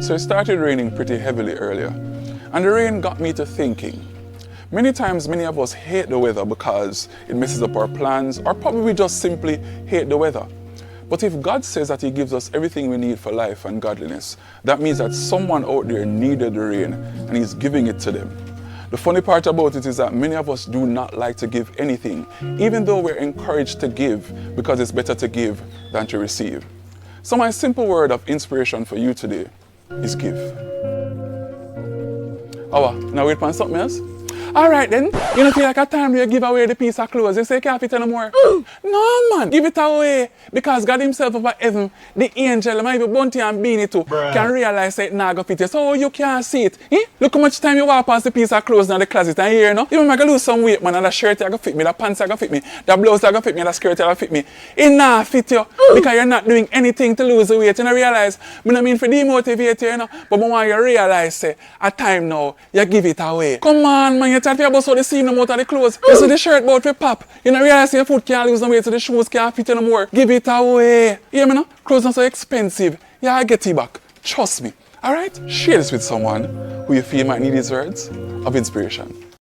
So it started raining pretty heavily earlier, and the rain got me to thinking. Many times, many of us hate the weather because it messes up our plans, or probably we just simply hate the weather. But if God says that He gives us everything we need for life and godliness, that means that someone out there needed the rain, and He's giving it to them. The funny part about it is that many of us do not like to give anything, even though we're encouraged to give, because it's better to give than to receive. So my simple word of inspiration for you today is give. Oh, now wait for something else? Alright then, you don't feel like a time you give away the piece of clothes, you say you can't fit anymore? No man, give it away, because God Himself over heaven, the angel, maybe Bunty and Beanie too, can realize that it not go fit you, so you can't see it. Look how much time you walk past the piece of clothes in the closet and here, no? Even if I lose some weight, man, and the shirt you go fit me, the pants you go fit me, the blouse you go fit me, the skirt you go fit me, it not fit you, because you're not doing anything to lose the weight. You know, realize, I don't mean for demotivate you, you know, but I want you to realize, say, at time now, you give it away. Come on, man, you tell me about how the seam out of the clothes. You see the shirt about to pop. You know, realize your foot can't lose no weight, so the shoes can't fit no more. Give it away. You hear me now? Clothes not so expensive. Yeah, I get it back. Trust me. Alright? Share this with someone who you feel might need these words of inspiration.